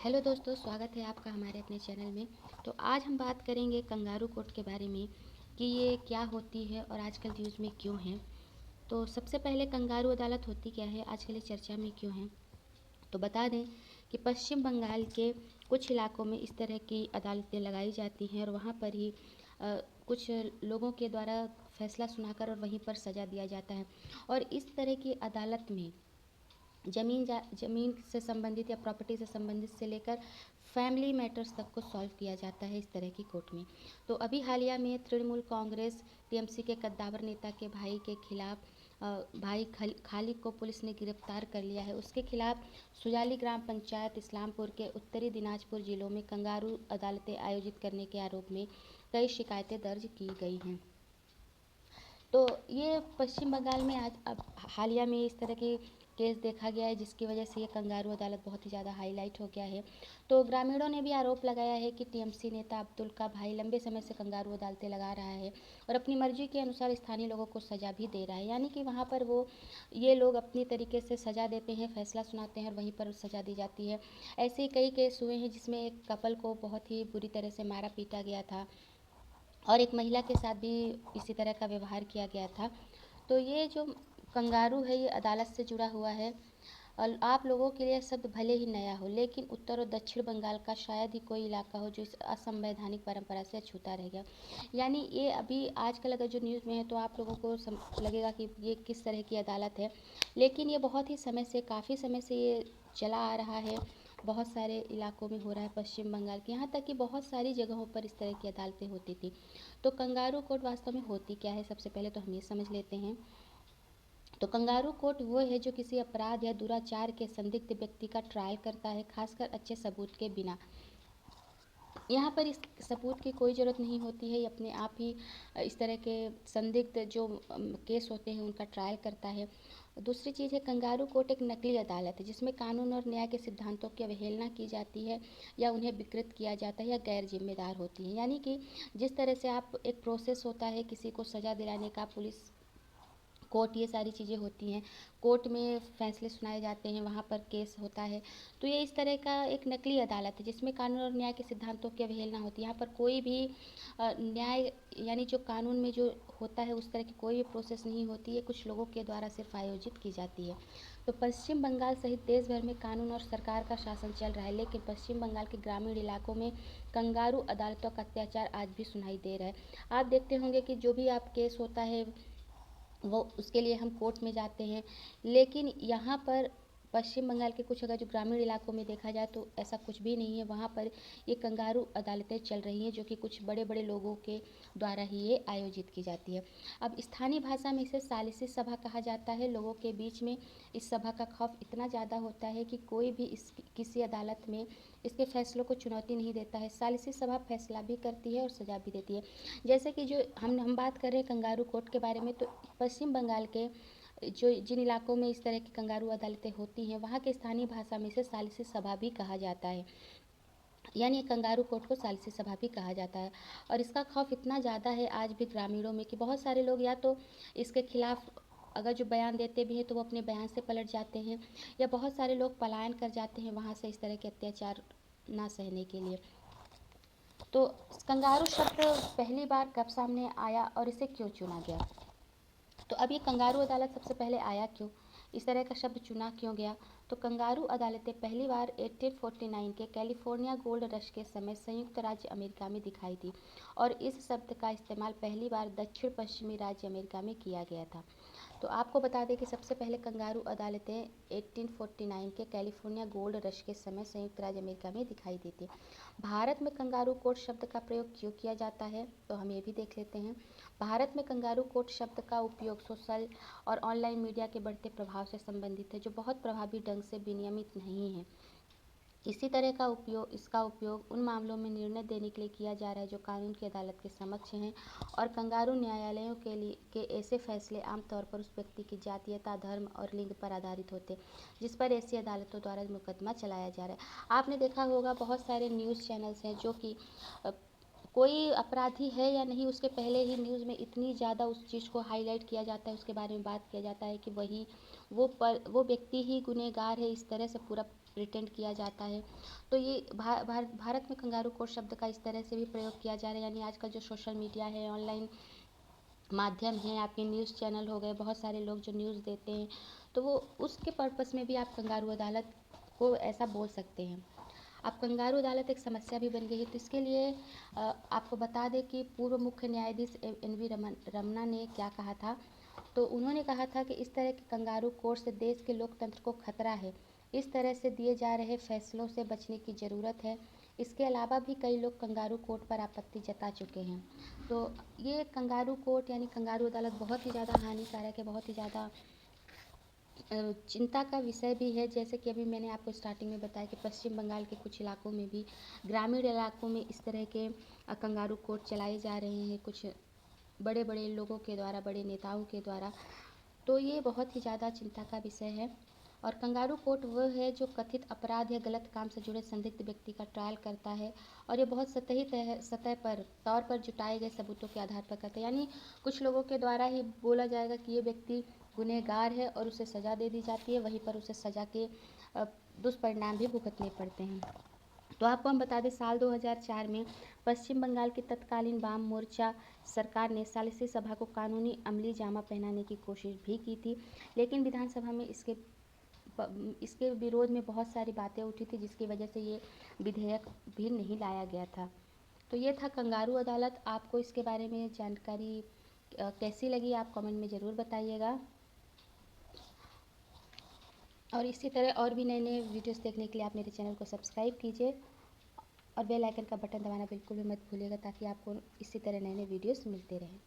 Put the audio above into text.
Hello दोस्तों, स्वागत है आपका हमारे अपने चैनल में। तो आज हम बात करेंगे कंगारू कोर्ट के बारे में कि ये क्या होती है और आजकल न्यूज़ में क्यों है। तो सबसे पहले कंगारू अदालत होती क्या है, आजकल ये चर्चा में क्यों है। तो बता दें कि पश्चिम बंगाल के कुछ इलाकों में इस तरह की अदालतें लगाई जाती हैं और वहाँ पर ही कुछ लोगों के द्वारा फैसला सुनाकर और वहीं पर सज़ा दिया जाता है। और इस तरह की अदालत में ज़मीन से संबंधित या प्रॉपर्टी से संबंधित से लेकर फैमिली मैटर्स तक को सॉल्व किया जाता है इस तरह की कोर्ट में। तो अभी हालिया में तृणमूल कांग्रेस टीएमसी के कद्दावर नेता के भाई के खिलाफ भाई खालिद को पुलिस ने गिरफ्तार कर लिया है। उसके खिलाफ सुजाली ग्राम पंचायत इस्लामपुर के उत्तरी दिनाजपुर जिलों में कंगारू अदालतें आयोजित करने के आरोप में कई शिकायतें दर्ज की गई हैं। तो ये पश्चिम बंगाल में आज अब हालिया में इस तरह के केस देखा गया है, जिसकी वजह से ये कंगारू अदालत बहुत ही ज़्यादा हाईलाइट हो गया है। तो ग्रामीणों ने भी आरोप लगाया है कि टीएमसी नेता अब्दुल का भाई लंबे समय से कंगारू अदालतें लगा रहा है और अपनी मर्जी के अनुसार स्थानीय लोगों को सज़ा भी दे रहा है। यानी कि वहाँ पर ये लोग अपनी तरीके से सज़ा देते हैं, फैसला सुनाते हैं और वहीं पर सज़ा दी जाती है। ऐसे ही कई केस हुए हैं जिसमें एक कपल को बहुत ही बुरी तरह से मारा पीटा गया था और एक महिला के साथ भी इसी तरह का व्यवहार किया गया था। तो ये जो कंगारू है ये अदालत से जुड़ा हुआ है और आप लोगों के लिए शब्द भले ही नया हो, लेकिन उत्तर और दक्षिण बंगाल का शायद ही कोई इलाका हो जो इस असंवैधानिक परंपरा से अछूता रह गया। यानी ये अभी आजकल अगर जो न्यूज़ में है तो आप लोगों को लगेगा कि ये किस तरह की अदालत है, लेकिन ये बहुत ही समय से, काफ़ी समय से ये चला आ रहा है। बहुत सारे इलाकों में हो रहा है पश्चिम बंगाल के, यहाँ तक कि बहुत सारी जगहों पर इस तरह की अदालतें होती थी। तो कंगारू कोर्ट वास्तव में होती क्या है, सबसे पहले तो हम ये समझ लेते हैं। तो कंगारू कोर्ट वो है जो किसी अपराध या दुराचार के संदिग्ध व्यक्ति का ट्रायल करता है, खासकर अच्छे सबूत के बिना। यहाँ पर इस सबूत की कोई ज़रूरत नहीं होती है, ये अपने आप ही इस तरह के संदिग्ध जो केस होते हैं उनका ट्रायल करता है। दूसरी चीज़ है, कंगारू कोर्ट एक नकली अदालत है जिसमें कानून और न्याय के सिद्धांतों की अवहेलना की जाती है या उन्हें विकृत किया जाता है या गैर जिम्मेदार होती है। यानी कि जिस तरह से आप एक प्रोसेस होता है किसी को सज़ा दिलाने का, पुलिस कोर्ट, ये सारी चीज़ें होती हैं, कोर्ट में फैसले सुनाए जाते हैं, वहाँ पर केस होता है। तो ये इस तरह का एक नकली अदालत है जिसमें कानून और न्याय के सिद्धांतों की अवहेलना होती है। यहाँ पर कोई भी न्याय यानी जो कानून में जो होता है उस तरह की कोई भी प्रोसेस नहीं होती है, कुछ लोगों के द्वारा सिर्फ आयोजित की जाती है। तो पश्चिम बंगाल सहित देश भर में कानून और सरकार का शासन चल रहा है, लेकिन पश्चिम बंगाल के ग्रामीण इलाकों में कंगारू अदालतों का अत्याचार आज भी सुनाई दे रहा है। आप देखते होंगे कि जो भी आप केस होता है वो उसके लिए हम कोर्ट में जाते हैं, लेकिन यहाँ पर पश्चिम बंगाल के कुछ अगर जो ग्रामीण इलाकों में देखा जाए तो ऐसा कुछ भी नहीं है। वहाँ पर ये कंगारू अदालतें चल रही हैं जो कि कुछ बड़े बड़े लोगों के द्वारा ही ये आयोजित की जाती है। अब स्थानीय भाषा में इसे सालिसी सभा कहा जाता है। लोगों के बीच में इस सभा का खौफ इतना ज़्यादा होता है कि कोई भी किसी अदालत में इसके फैसलों को चुनौती नहीं देता है। सालिसी सभा फैसला भी करती है और सजा भी देती है। जैसे कि जो हम बात कर रहे हैं कंगारू कोर्ट के बारे में, तो पश्चिम बंगाल के जो जिन इलाकों में इस तरह की कंगारू अदालतें होती हैं वहाँ के स्थानीय भाषा में इसे सालिसी सभा भी कहा जाता है। यानी कंगारू कोर्ट को सालिसी सभा भी कहा जाता है। और इसका खौफ इतना ज़्यादा है आज भी ग्रामीणों में कि बहुत सारे लोग या तो इसके खिलाफ अगर जो बयान देते भी हैं तो वो अपने बयान से पलट जाते हैं, या बहुत सारे लोग पलायन कर जाते हैं वहाँ से इस तरह के अत्याचार ना सहने के लिए। तो कंगारू शब्द पहली बार कब सामने आया और इसे क्यों चुना गया। तो अब ये कंगारू अदालत सबसे पहले आया क्यों, इस तरह का शब्द चुना क्यों गया। तो कंगारू अदालतें पहली बार 1849 के कैलिफोर्निया गोल्ड रश के समय संयुक्त राज्य अमेरिका में दिखाई दी और इस शब्द का इस्तेमाल पहली बार दक्षिण पश्चिमी राज्य अमेरिका में किया गया था। तो आपको बता दें कि सबसे पहले कंगारू अदालतें 1849 के कैलिफोर्निया गोल्ड रश के समय संयुक्त राज्य अमेरिका में दिखाई दी थी। भारत में कंगारू कोर्ट शब्द का प्रयोग क्यों किया जाता है, तो हम ये भी देख लेते हैं। भारत में कंगारू कोर्ट शब्द का उपयोग सोशल और ऑनलाइन मीडिया के बढ़ते प्रभाव से संबंधित है जो बहुत प्रभावी ढंग से विनियमित नहीं है। इसका उपयोग उन मामलों में निर्णय देने के लिए किया जा रहा है जो कानून की अदालत के समक्ष हैं, और कंगारू न्यायालयों के ऐसे फैसले आमतौर पर उस व्यक्ति की जातीयता, धर्म और लिंग पर आधारित होते हैं जिस पर ऐसी अदालतों द्वारा मुकदमा चलाया जा रहा है। आपने देखा होगा बहुत सारे न्यूज़ चैनल्स हैं जो कि कोई अपराधी है या नहीं उसके पहले ही न्यूज़ में इतनी ज़्यादा उस चीज़ को हाईलाइट किया जाता है, उसके बारे में बात किया जाता है कि वो व्यक्ति ही गुनहगार है, इस तरह से पूरा प्रिटेंड किया जाता है। तो ये भारत में कंगारू कोर्ट शब्द का इस तरह से भी प्रयोग किया जा रहा है, यानी आजकल जो सोशल मीडिया है, ऑनलाइन माध्यम हैं, आपके न्यूज़ चैनल हो गए, बहुत सारे लोग जो न्यूज़ देते हैं, तो वो उसके पर्पस में भी आप कंगारू अदालत को ऐसा बोल सकते हैं। अब कंगारू अदालत एक समस्या भी बन गई है, तो इसके लिए आपको बता दें कि पूर्व मुख्य न्यायाधीश NV रमन्ना ने क्या कहा था। तो उन्होंने कहा था कि इस तरह के कंगारू कोर्ट से देश के लोकतंत्र को खतरा है। इस तरह से दिए जा रहे फैसलों से बचने की ज़रूरत है। इसके अलावा भी कई लोग कंगारू कोर्ट पर आपत्ति जता चुके हैं। तो ये कंगारू कोर्ट यानी कंगारू अदालत बहुत ही ज़्यादा हानिकारक है, बहुत ही ज़्यादा चिंता का विषय भी है। जैसे कि अभी मैंने आपको स्टार्टिंग में बताया कि पश्चिम बंगाल के कुछ इलाकों में भी, ग्रामीण इलाकों में इस तरह के कंगारू कोर्ट चलाए जा रहे हैं कुछ बड़े बड़े लोगों के द्वारा, बड़े नेताओं के द्वारा। तो ये बहुत ही ज़्यादा चिंता का विषय है। और कंगारू कोर्ट वह है जो कथित अपराध या गलत काम से जुड़े संदिग्ध व्यक्ति का ट्रायल करता है, और ये बहुत सतही सतह पर तौर पर जुटाए गए सबूतों के आधार पर करता है। यानी कुछ लोगों के द्वारा ही बोला जाएगा कि ये व्यक्ति गुनहगार है और उसे सज़ा दे दी जाती है, वहीं पर उसे सज़ा के दुष्परिणाम भी भुगतने पड़ते हैं। तो आपको हम बता दें, साल 2004 में पश्चिम बंगाल की तत्कालीन वाम मोर्चा सरकार ने सालिसी सभा को कानूनी अमली जामा पहनाने की कोशिश भी की थी, लेकिन विधानसभा में इसके विरोध में बहुत सारी बातें उठी थी, जिसकी वजह से ये विधेयक भी नहीं लाया गया था। तो ये था कंगारू अदालत। आपको इसके बारे में जानकारी कैसी लगी, आप कमेंट में ज़रूर बताइएगा। और इसी तरह और भी नए नए वीडियोस देखने के लिए आप मेरे चैनल को सब्सक्राइब कीजिए और बेल आइकन का बटन दबाना बिल्कुल भी मत भूलिएगा, ताकि आपको इसी तरह नए नए वीडियोस मिलते रहें।